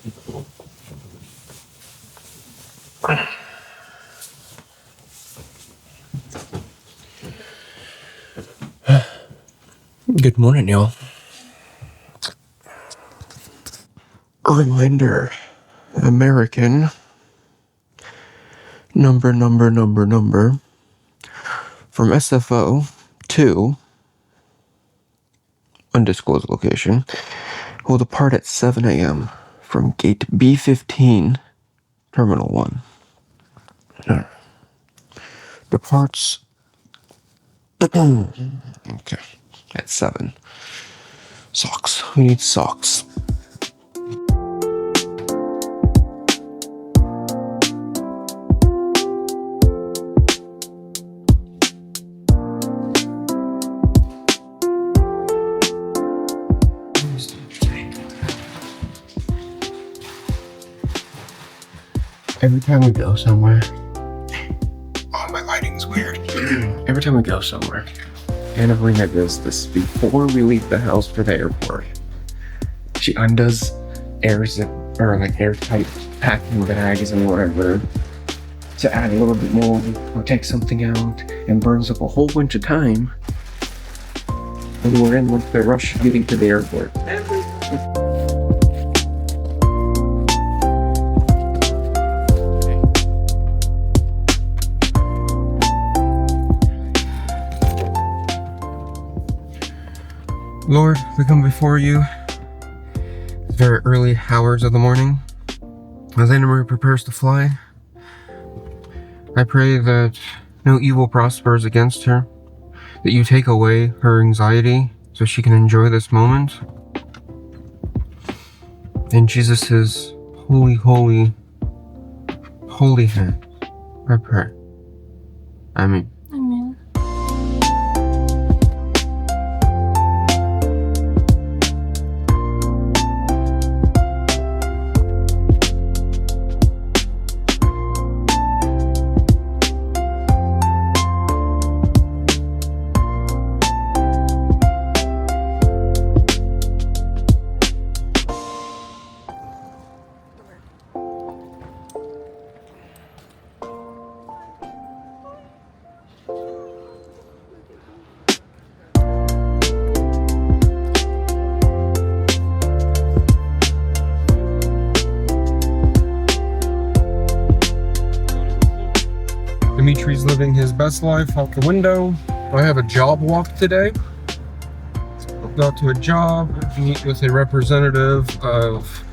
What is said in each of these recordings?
Good morning, y'all. A reminder, American number from SFO to undisclosed location will depart at 7 a.m. from gate B15, Terminal 1. Departs okay, at 7. Socks. We need socks. Every time we go somewhere, oh, my lighting's weird. Every time we go somewhere, Anna Marina does this before we leave the house for the airport. She undoes airtight packing bags and whatever to add a little bit more or take something out, and burns up a whole bunch of time when we're in the rush getting to the airport. Lord, we come before you very early hours of the morning as Anna Marie prepares to fly. I pray that no evil prospers against her, that you take away her anxiety so she can enjoy this moment. In Jesus' holy, holy, holy hand, I pray. Amen. Amen. Dimitri's living his best life out the window. I have a job walk today. Go to a job, meet with a representative of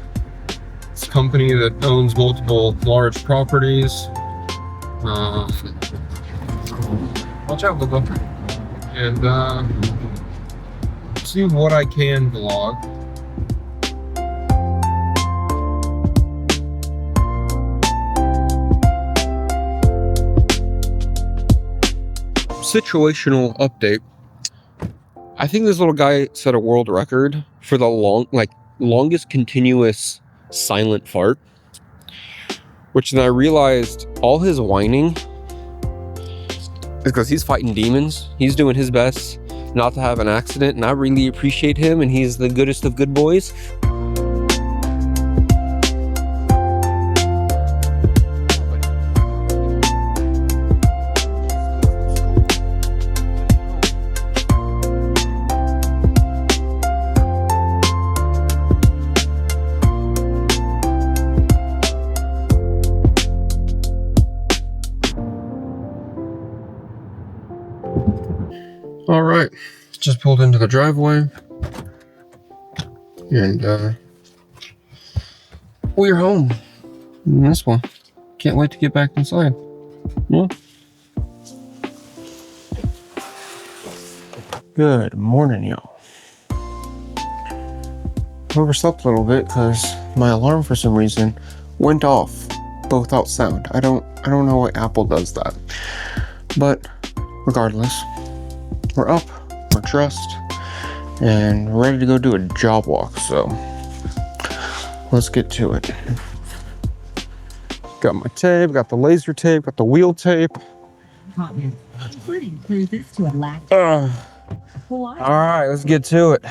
this company that owns multiple large properties. Watch out, Lobo. And see what I can vlog. Situational update. I think this little guy set a world record for the longest continuous silent fart, which then I realized all his whining is because he's fighting demons. He's doing his best not to have an accident, and I really appreciate him, and he's the goodest of good boys. All right, just pulled into the driveway, and we're home. And this one, can't wait to get back inside. Yeah. Good morning, y'all. Overslept a little bit because my alarm for some reason went off, but without sound. I don't know why Apple does that, but regardless. We're up, we're dressed, and ready to go do a job walk, so let's get to it. Got my tape, got the laser tape, got the wheel tape. Alright, let's get to it.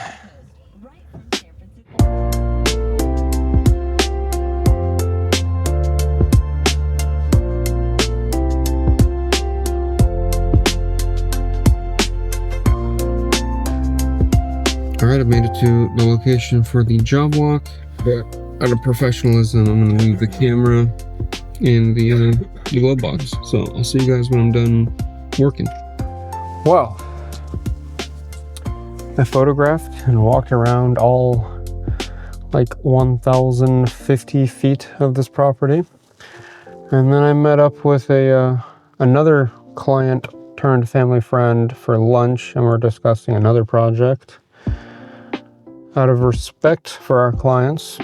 to the location for the job walk, but out of professionalism, I'm gonna leave the camera in the glove box. So I'll see you guys when I'm done working. Well, I photographed and walked around all like 1,050 feet of this property. And then I met up with another client turned family friend for lunch, and we're discussing another project. Out of respect for our clients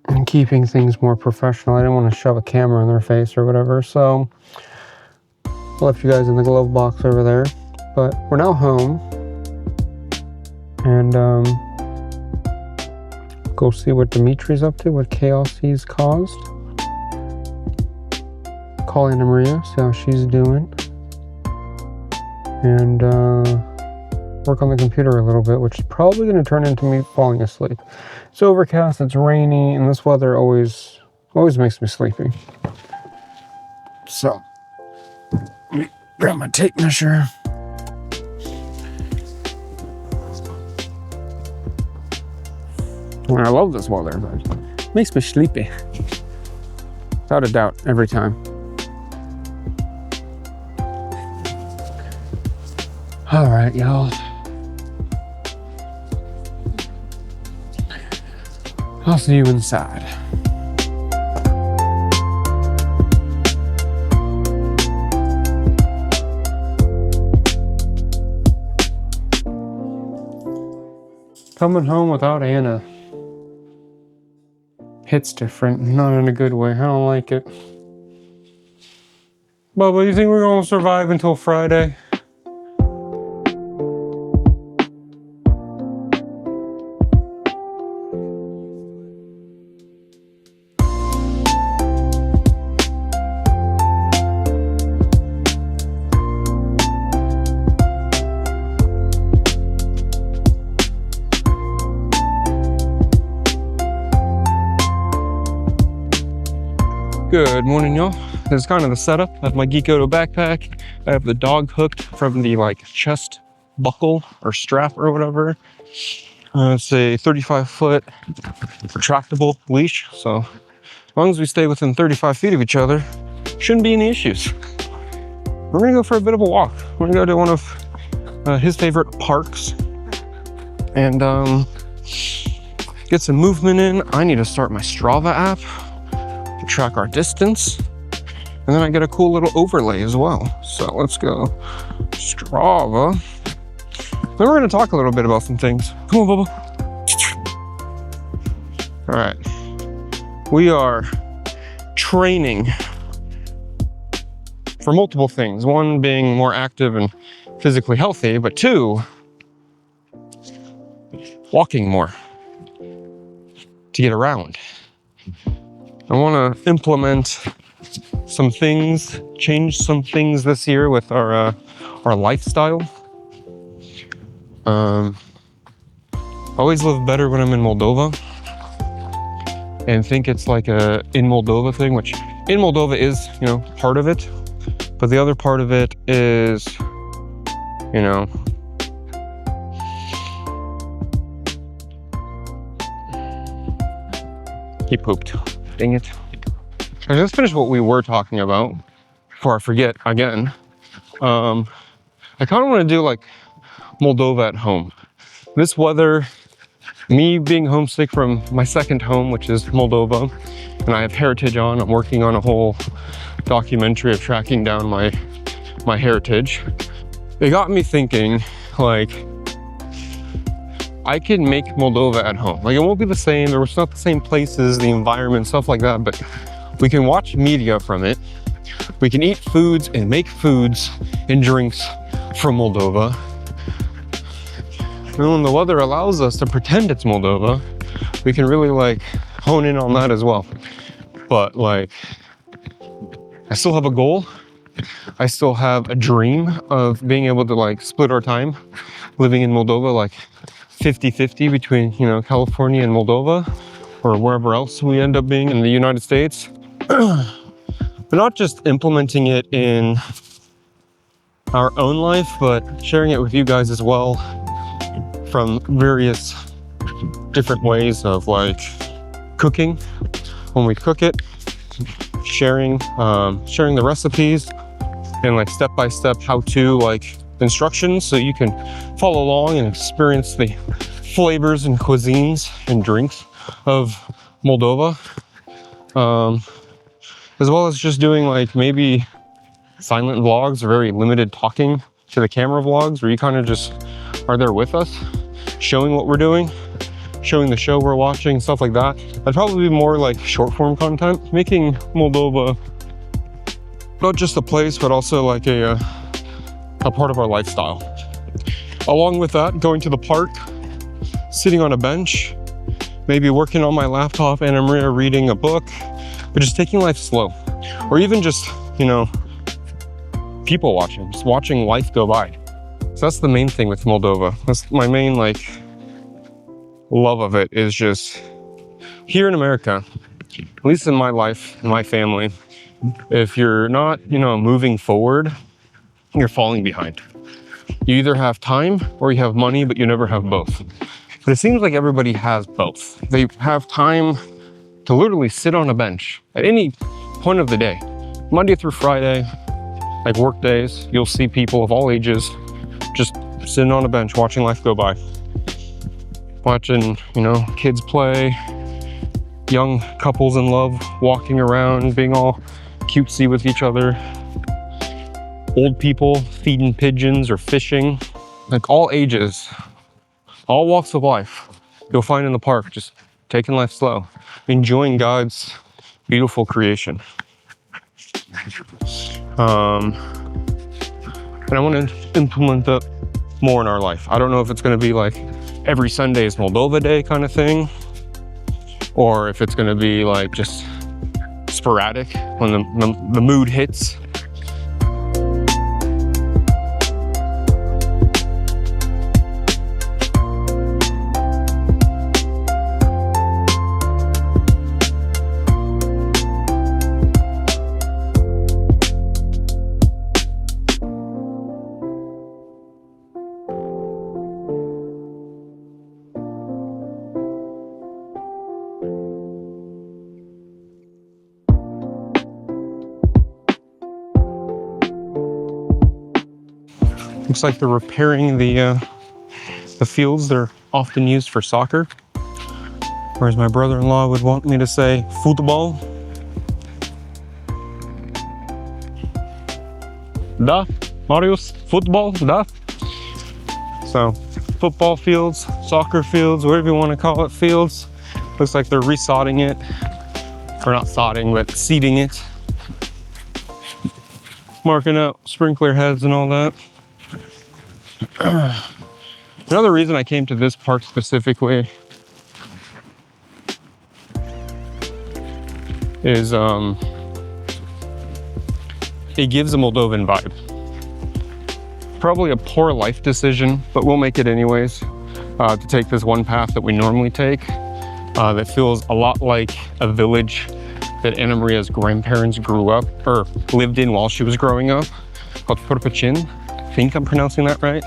and keeping things more professional, I didn't want to shove a camera in their face or whatever, so I left you guys in the glove box over there. But we're now home, and go see what Dimitri's up to, what chaos he's caused. Call Anna Maria, see how she's doing, and work on the computer a little bit, which is probably going to turn into me falling asleep. It's overcast, it's rainy, and this weather always makes me sleepy. So, let me grab my tape measure. I love this weather, but it makes me sleepy. Without a doubt, every time. All right, y'all. I'll see you inside. Coming home without Anna hits different, not in a good way. I don't like it. Bubba, you think we're gonna survive until Friday? Good morning, y'all. This is kind of the setup. I have my Geekoto backpack. I have the dog hooked from the chest buckle or strap or whatever. It's a 35-foot retractable leash. So as long as we stay within 35 feet of each other, shouldn't be any issues. We're gonna go for a bit of a walk. We're gonna go to one of his favorite parks and get some movement in. I need to start my Strava app to track our distance, and then I get a cool little overlay as well. So let's go Strava. Then we're going to talk a little bit about some things. Come on, Bubba. All right, we are training for multiple things. One being more active and physically healthy, but two, walking more to get around. I want to implement some things, change some things this year with our lifestyle. I always live better when I'm in Moldova, and think it's like a in Moldova thing, which in Moldova is, part of it, but the other part of it is, he pooped. Dang it. Let's finish what we were talking about before I forget again. I kind of want to do Moldova at home. This weather, me being homesick from my second home, which is Moldova, and I have heritage on. I'm working on a whole documentary of tracking down my heritage. It got me thinking, I can make Moldova at home. It won't be the same. It's not the same places, the environment, stuff like that, but we can watch media from it. We can eat foods and make foods and drinks from Moldova. And when the weather allows us to pretend it's Moldova, we can really hone in on that as well. But I still have a goal. I still have a dream of being able to split our time living in Moldova, 50-50 between, California and Moldova, or wherever else we end up being in the United States. But not just implementing it in our own life, but sharing it with you guys as well from various different ways of like cooking. When we cook it, sharing the recipes and like step-by-step how-to like instructions, so you can follow along and experience the flavors and cuisines and drinks of Moldova, as well as just doing like maybe silent vlogs or very limited talking to the camera vlogs, where you kind of just are there with us, showing what we're doing, showing the show we're watching, stuff like that. I'd probably be more like short form content, making Moldova not just a place, but also like a part of our lifestyle. Along with that, going to the park, sitting on a bench, maybe working on my laptop and I'm reading a book, but just taking life slow. Or even just, you know, people watching, just watching life go by. So that's the main thing with Moldova. That's my main like love of it, is just here in America, at least in my life, in my family, if you're not, you know, moving forward, you're falling behind. You either have time or you have money, but you never have both. But it seems like everybody has both. They have time to literally sit on a bench at any point of the day, Monday through Friday, like work days. You'll see people of all ages just sitting on a bench watching life go by. Watching, you know, kids play, young couples in love walking around, being all cutesy with each other, old people feeding pigeons or fishing, like all ages, all walks of life, you'll find in the park, just taking life slow, enjoying God's beautiful creation. And I want to implement that more in our life. I don't know if it's going to be like every Sunday is Moldova Day kind of thing, or if it's going to be like just sporadic when the mood hits. Looks like they're repairing the fields. They're often used for soccer, or as my brother-in-law would want me to say, football. Da, Marius, football, da. So, football fields, soccer fields, whatever you want to call it, fields. Looks like they're resodding it, or not sodding, but seeding it, marking out sprinkler heads and all that. Another reason I came to this park specifically is it gives a Moldovan vibe. Probably a poor life decision, but we'll make it anyways, to take this one path that we normally take, that feels a lot like a village that Anna Maria's grandparents grew up or lived in while she was growing up, called Purpăcin. I think I'm pronouncing that right.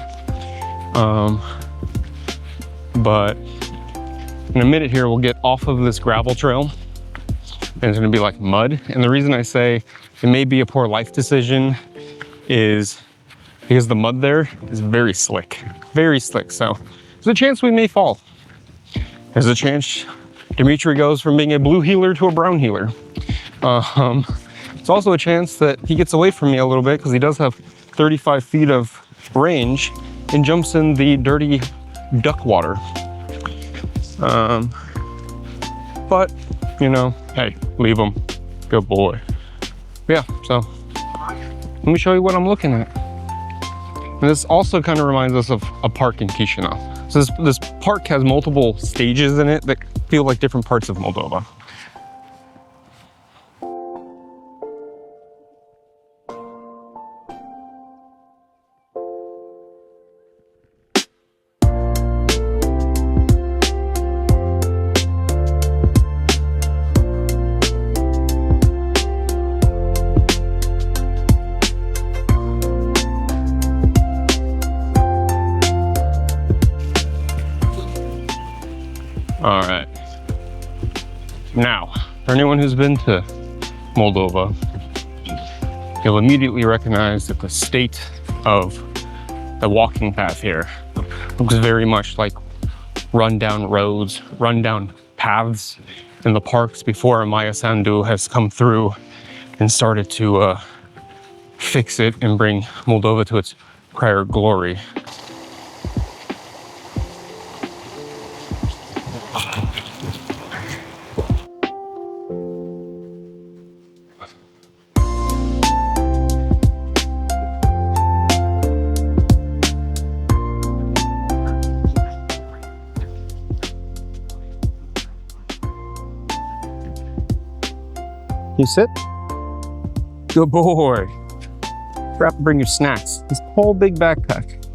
But in a minute here, we'll get off of this gravel trail and it's gonna be like mud. And the reason I say it may be a poor life decision is because the mud there is very slick, very slick. So there's a chance we may fall. There's a chance Dimitri goes from being a blue healer to a brown healer. It's also a chance that he gets away from me a little bit because he does have 35 feet of range and jumps in the dirty duck water. But, you know, hey, leave him. Good boy. Yeah, so let me show you what I'm looking at. And this also kind of reminds us of a park in Chisinau. So this park has multiple stages in it that feel like different parts of Moldova. All right. Now, for anyone who's been to Moldova, you'll immediately recognize that the state of the walking path here looks very much like run-down roads, run-down paths in the parks before Maya Sandu has come through and started to fix it and bring Moldova to its prior glory. You sit? Good boy. Forgot to bring your snacks. This whole big backpack.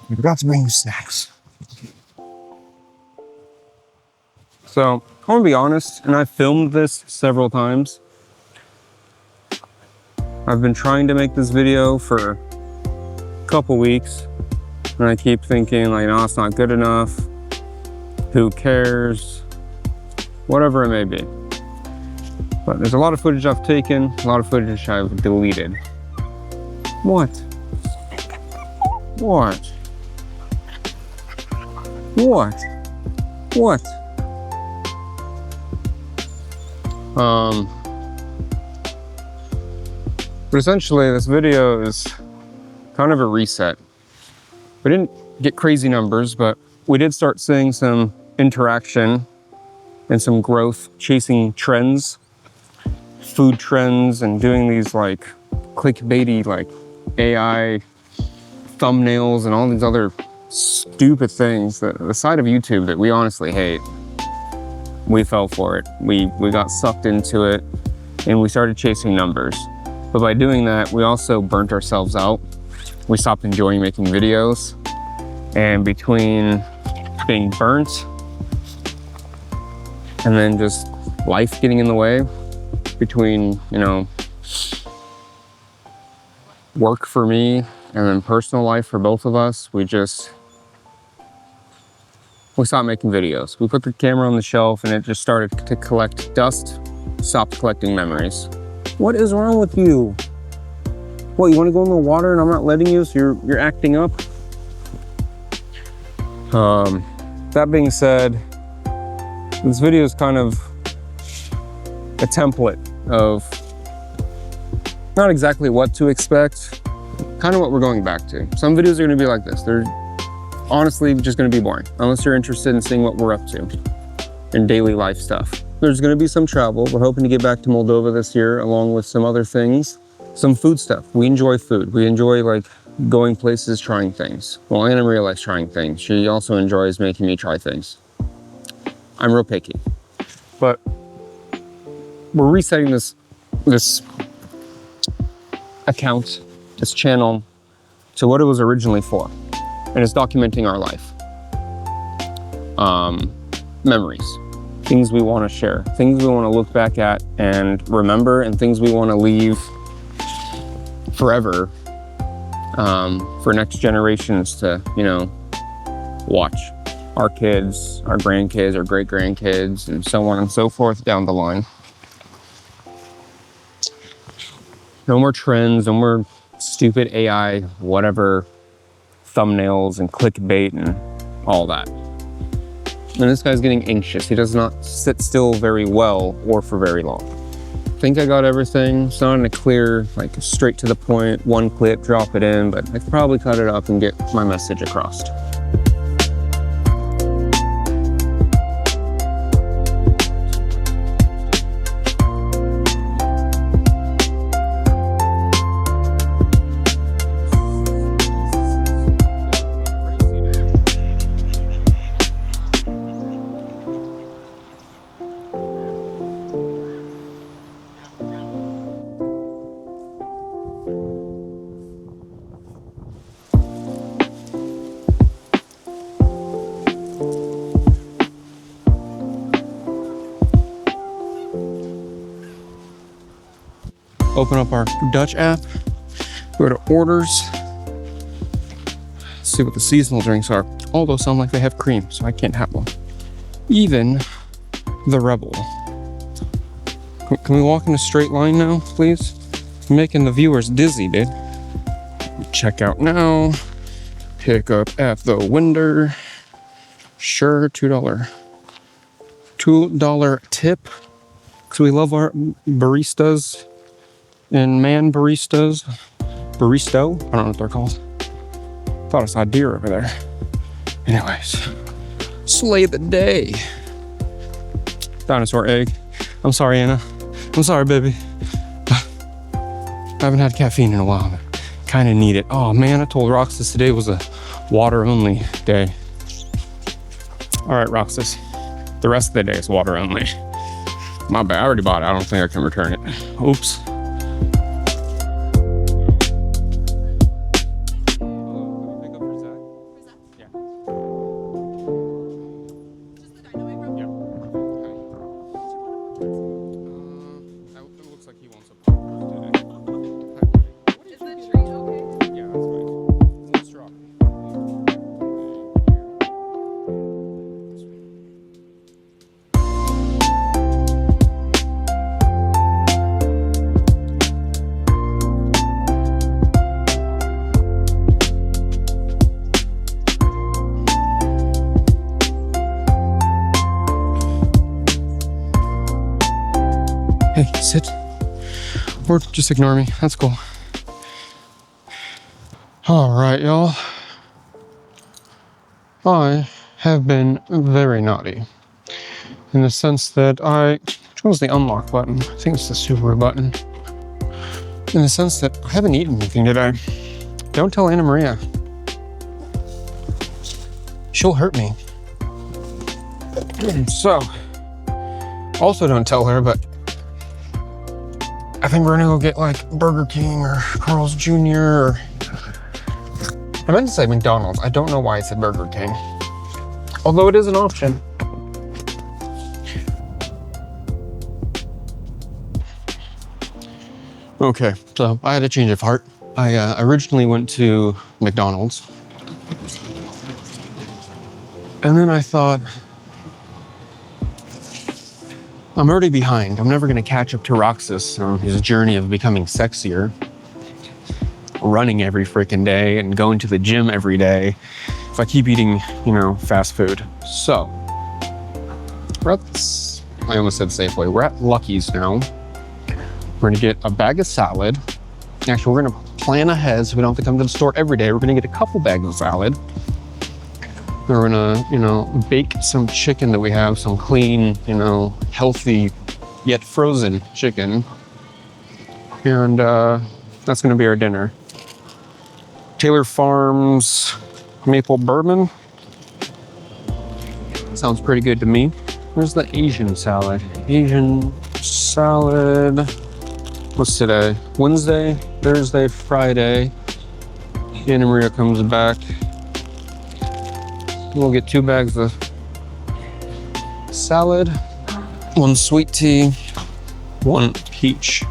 You forgot to bring your snacks. So, I want to be honest, and I've filmed this several times. I've been trying to make this video for a couple weeks, and I keep thinking, like, no, it's not good enough. Who cares? Whatever it may be. But there's a lot of footage I've taken, a lot of footage I've deleted. What? What? What? What? But essentially this video is kind of a reset. We didn't get crazy numbers, but we did start seeing some interaction and some growth, chasing trends, food trends, and doing these like clickbaity like AI thumbnails and all these other stupid things that the side of YouTube that we honestly hate. We fell for it. We got sucked into it and we started chasing numbers. But by doing that, we also burnt ourselves out. We stopped enjoying making videos. And between being burnt and then just life getting in the way, between, you know, work for me and then personal life for both of us, we stopped making videos. We put the camera on the shelf and it just started to collect dust, stopped collecting memories. What is wrong with you? What, you want to go in the water and I'm not letting you, so you're acting up? That being said, this video is kind of a template of not exactly what to expect, kind of what we're going back to. Some videos are going to be like this. They're honestly just going to be boring, unless you're interested in seeing what we're up to in daily life stuff. There's going to be some travel. We're hoping to get back to Moldova this year, along with some other things. Some food stuff. We enjoy food. We enjoy like going places, trying things. Well, Anna Maria likes trying things. She also enjoys making me try things. I'm real picky. But we're resetting this account, this channel, to what it was originally for. And it's documenting our life. Memories. Things we want to share. Things we want to look back at and remember, and things we want to leave forever for next generations to, you know, watch. Our kids, our grandkids, our great-grandkids, and so on and so forth down the line. No more trends, no more stupid AI, whatever, thumbnails and clickbait and all that. And this guy's getting anxious. He does not sit still very well or for very long. I think I got everything. It's not in a clear, like straight to the point, one clip, drop it in, but I could probably cut it up and get my message across. Open up our Dutch app, go to orders. Let's see what the seasonal drinks are. All those sound like they have cream, so I can't have one. Even the Rebel. Can we walk in a straight line now, please? I'm making the viewers dizzy, dude. Check out now. Pick up at the window. Sure, $2 tip. Because we love our baristas and man baristas. Baristo? I don't know what they're called. Thought I saw a deer over there. Anyways, slay the day. Dinosaur egg. I'm sorry, Anna. I'm sorry, baby. I haven't had caffeine in a while, but kind of need it. Oh man, I told Roxas today was a water only day. All right, Roxas. The rest of the day is water only. My bad, I already bought it. I don't think I can return it. Oops. Hey, sit. Or just ignore me. That's cool. All right, y'all. I have been very naughty in the sense that which one's the unlock button? I think it's the Subaru button. In the sense that I haven't eaten anything today. Don't tell Anna Maria. She'll hurt me. So, also don't tell her, but I think we're gonna go get like Burger King or Carl's Jr. or I meant to say McDonald's. I don't know why I said Burger King. Although it is an option. Okay, so I had a change of heart. I originally went to McDonald's. And then I thought, I'm already behind. I'm never gonna catch up to Roxas on his journey of becoming sexier. Running every freaking day and going to the gym every day if I keep eating, fast food. So, I almost said Safeway. We're at Lucky's now. We're gonna get a bag of salad. Actually, we're gonna plan ahead so we don't have to come to the store every day. We're gonna get a couple bags of salad. We're gonna, bake some chicken that we have, some clean, healthy, yet frozen chicken. And that's gonna be our dinner. Taylor Farms maple bourbon. Sounds pretty good to me. Where's the Asian salad? Asian salad. What's today? Wednesday, Thursday, Friday. Anna Maria comes back. We'll get 2 bags of salad, 1 sweet tea, 1 peach.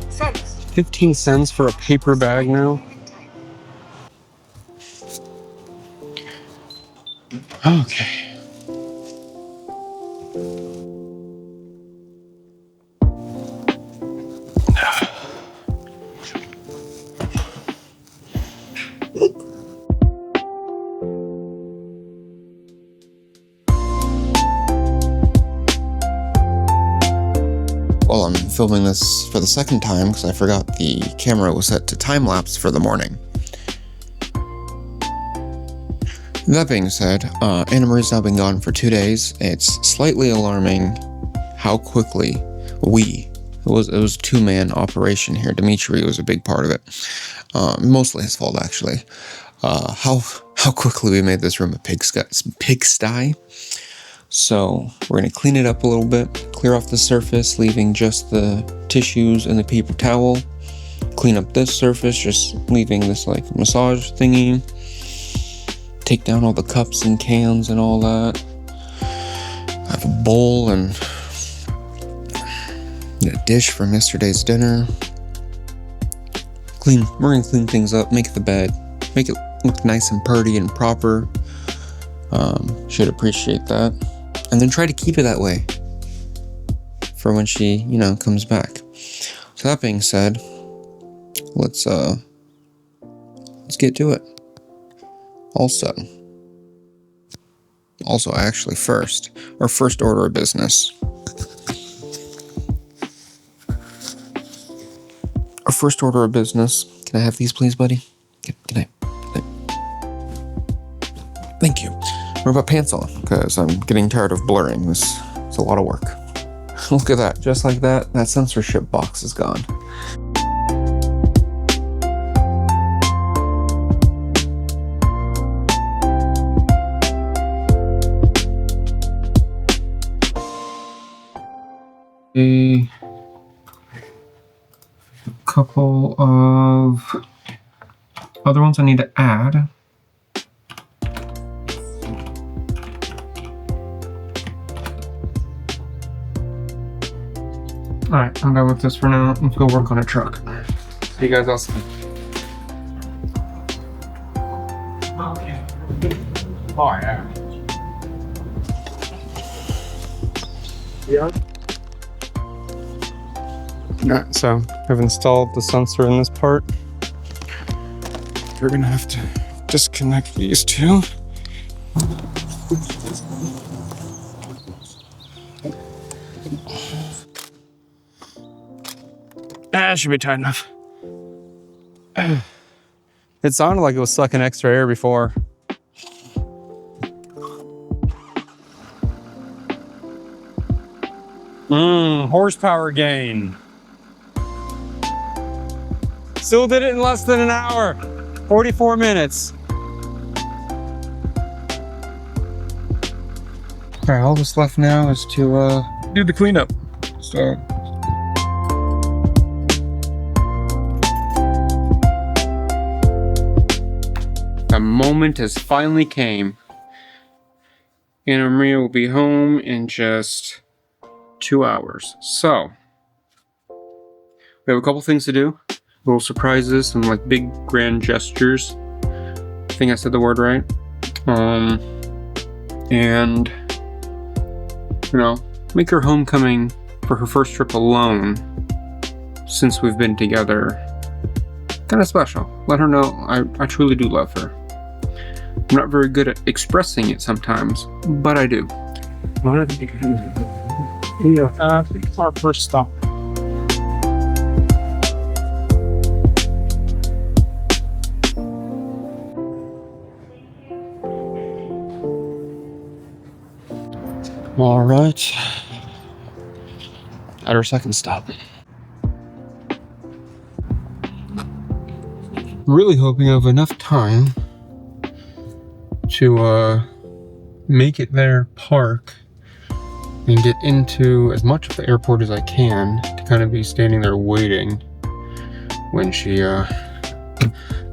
Cents. 15 cents for a paper bag now. Okay. Well, I'm filming this for the second time because I forgot the camera was set to time-lapse for the morning. That being said, Anna Marie's now been gone for 2 days. It's slightly alarming how quickly it was a 2-man operation here. Dimitri was a big part of it. Mostly his fault, actually. How quickly we made this room a pigsty. So we're gonna clean it up a little bit, clear off the surface, leaving just the tissues and the paper towel. Clean up this surface, just leaving this like massage thingy. Take down all the cups and cans and all that. I have a bowl and Get a dish from yesterday's dinner. We're gonna clean things up, make the bed, make it look nice and pretty and proper. Should appreciate that. And then try to keep it that way for when she, comes back. So that being said, let's get to it. Also actually our first order of business. Our first order of business. Can I have these, please, buddy? Can I? Thank you. I'm gonna put pants on because I'm getting tired of blurring. This is a lot of work. Look at that. Just like that, that censorship box is gone. A couple of other ones I need to add. Alright, I'm done with this for now. Let's go work on a truck. See you guys outside. Okay. Oh, yeah. Yeah. Alright, so I've installed the sensor in this part. You're gonna have to disconnect these two. That should be tight enough. It sounded like it was sucking extra air before. Horsepower gain. Still did it in less than an hour. 44 minutes. Alright, all that's left now is to do the cleanup. So the moment has finally came. Anna Maria will be home in just 2 hours. So we have a couple things to do. Little surprises, some like big grand gestures. I think I said the word right. And make her homecoming for her first trip alone since we've been together kind of special. Let her know I truly do love her. I'm not very good at expressing it sometimes, but I do. Our first stop. All right. At our second stop. Really hoping I have enough time to make it there, park, and get into as much of the airport as I can to kind of be standing there waiting when she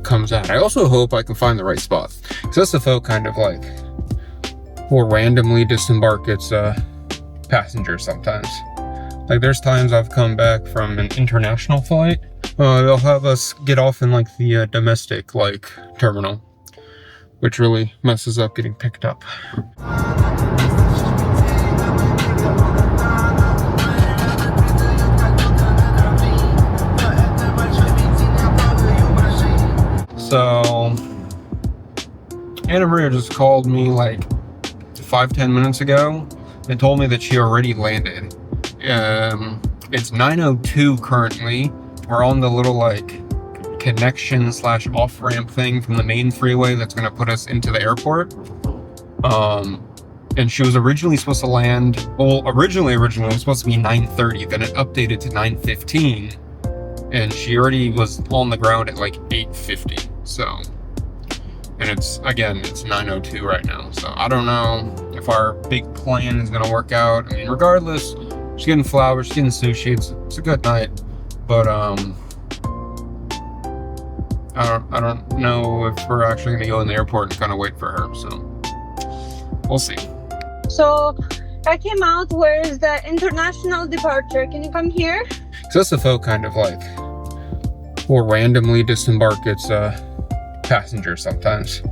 comes out. I also hope I can find the right spot, because SFO kind of like will randomly disembark its passengers sometimes. Like there's times I've come back from an international flight, they'll have us get off in like the domestic like terminal, which really messes up getting picked up. So Anna Maria just called me like 5-10 minutes ago and told me that she already landed. It's 9:02 currently. We're on the little like connection / off ramp thing from the main freeway that's gonna put us into the airport. And she was originally supposed to land, originally it was supposed to be 9:30, then it updated to 9:15, and she already was on the ground at like 8:50. So, and it's 9:02 right now. So I don't know if our big plan is gonna work out. I mean, regardless, she's getting flowers, she's getting sushi. It's a good night, but I don't know if we're actually gonna go in the airport and kind of wait for her. So we'll see. So I came out. Where is the international departure? Can you come here? So that's the folk kind of like will randomly disembark its passengers sometimes.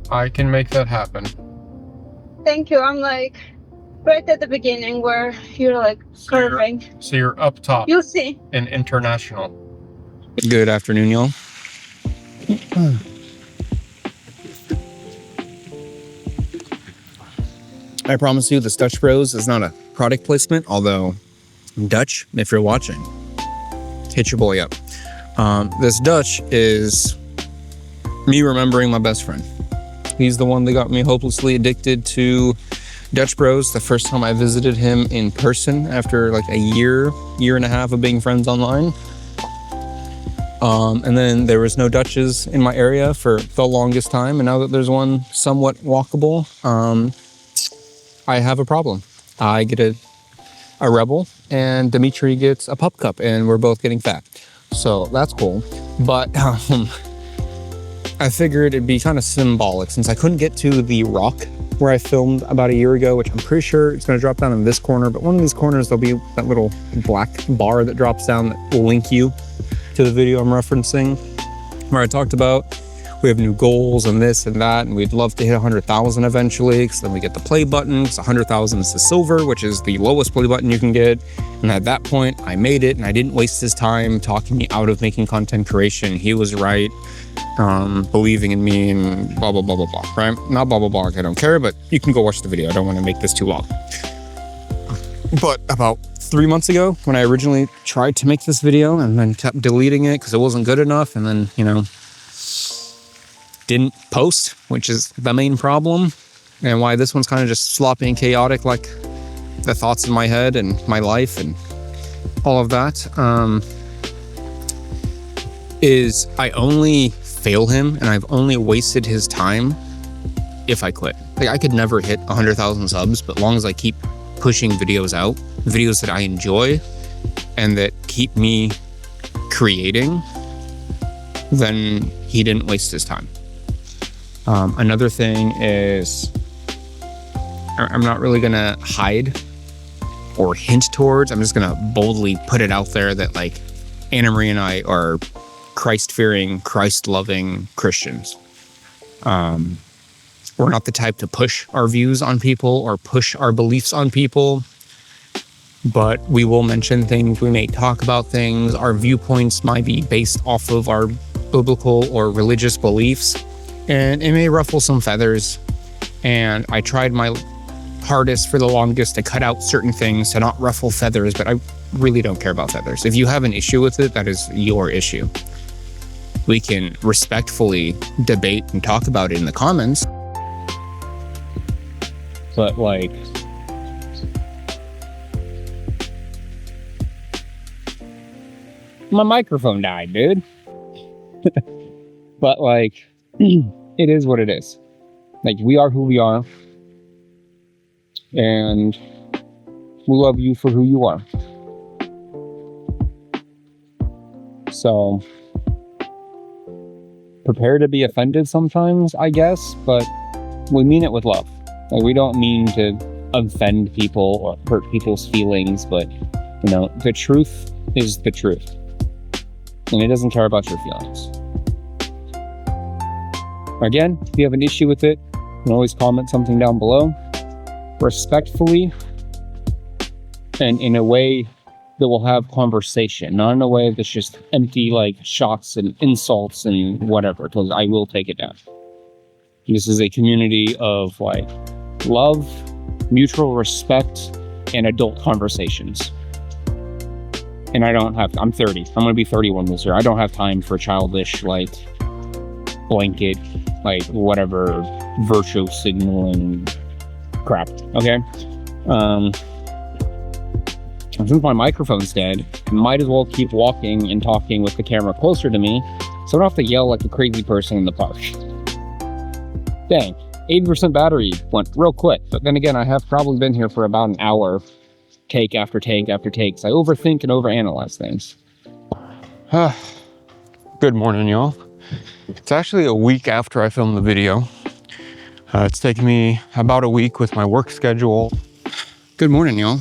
I can make that happen. Thank you. I'm like right at the beginning where you're like curving. So you're up top You'll see. in international. Good afternoon, y'all. I promise you, this Dutch Bros is not a product placement, although Dutch, if you're watching, hit your boy up. This Dutch is me remembering my best friend. He's the one that got me hopelessly addicted to Dutch Bros the first time I visited him in person after like a year and a half of being friends online. And then there was no Dutches in my area for the longest time, and now that there's one somewhat walkable, I have a problem. I get a Rebel, and Dimitri gets a Pup Cup, and we're both getting fat. So that's cool. But I figured it'd be kind of symbolic since I couldn't get to the rock where I filmed about a year ago, which I'm pretty sure it's going to drop down in this corner. But one of these corners, there'll be that little black bar that drops down that will link you to the video I'm referencing, where I talked about we have new goals and this and that, and we'd love to hit 100,000 eventually, because then we get the play button, because 100,000 is the silver, which is the lowest play button you can get. And at that point, I made it, and I didn't waste his time talking me out of making content creation. He was right, believing in me, and blah, blah, blah, blah, blah, right? Not blah, blah, blah, I don't care, but you can go watch the video. I don't want to make this too long. But about 3 months ago, when I originally tried to make this video and then kept deleting it because it wasn't good enough, and then, you know, didn't post, which is the main problem, and why this one's kind of just sloppy and chaotic, like the thoughts in my head and my life and all of that, is I only fail him and I've only wasted his time if I quit. Like, I could never hit 100,000 subs, but as long as I keep pushing videos out, videos that I enjoy and that keep me creating, then he didn't waste his time. Another thing is, I'm not really gonna hide or hint towards, I'm just gonna boldly put it out there that, like, Anna Marie and I are Christ-fearing, Christ-loving Christians. We're not the type to push our views on people or push our beliefs on people, but we will mention things, we may talk about things, our viewpoints might be based off of our biblical or religious beliefs, and it may ruffle some feathers. And I tried my hardest for the longest to cut out certain things to not ruffle feathers, but I really don't care about feathers. If you have an issue with it, that is your issue. We can respectfully debate and talk about it in the comments. But, like, my microphone died, dude. But, like, it is what it is. Like, we are who we are, and we love you for who you are. So, prepare to be offended sometimes, I guess, but we mean it with love. Like, we don't mean to offend people or hurt people's feelings, but, you know, the truth is the truth, and it doesn't care about your feelings. Again, if you have an issue with it, you can always comment something down below, respectfully, and in a way that will have conversation, not in a way that's just empty, like, shots and insults and whatever, because I will take it down. This is a community of, like, love, mutual respect, and adult conversations. And I'm 30. I'm going to be 31 this year. I don't have time for childish, like, blanket, like, whatever, virtue signaling crap, okay? Since my microphone's dead, I might as well keep walking and talking with the camera closer to me, so I don't have to yell like a crazy person in the park. Dang, 80% battery went real quick, but then again, I have probably been here for about an hour, take after take after take, so I overthink and overanalyze things. Good morning, y'all. It's actually a week after I filmed the video. It's taken me about a week with my work schedule Good morning, y'all.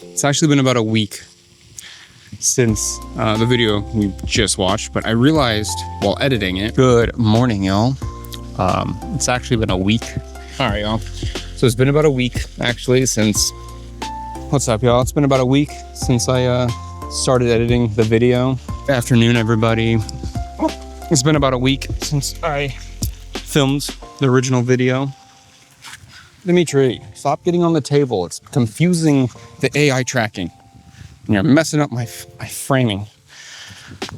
It's actually been about a week since the video we just watched, but I realized while editing it. Good morning, y'all. It's actually been a week. All right, y'all. So it's been about a week actually since. What's up, y'all? It's been about a week since I started editing the video. Good afternoon, everybody. It's been about a week since I filmed the original video. Dimitri, stop getting on the table. It's confusing the AI tracking. And you're messing up my framing.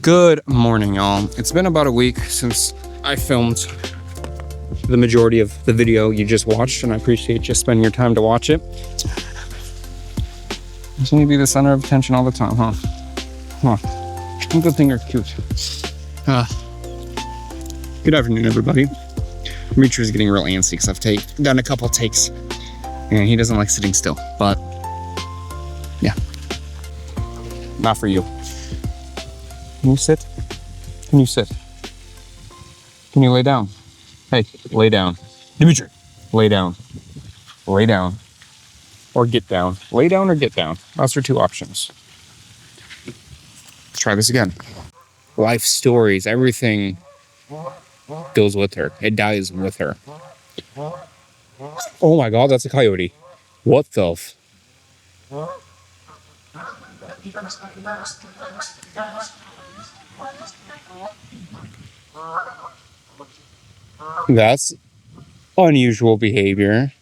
Good morning, y'all. It's been about a week since I filmed the majority of the video you just watched, and I appreciate you spending your time to watch it. You seem to be the center of attention all the time, huh? Good thing you're cute. Good afternoon, everybody. Dimitri's getting real antsy because I've done a couple takes, and he doesn't like sitting still. But yeah, not for you. Can you sit? Can you sit? Can you lay down? Hey, lay down. Dimitri, lay down. Lay down. Or get down. Lay down or get down. Those are two options. Let's try this again. Life stories, everything goes with her. It dies with her. Oh my God, that's a coyote. What the f? That's unusual behavior.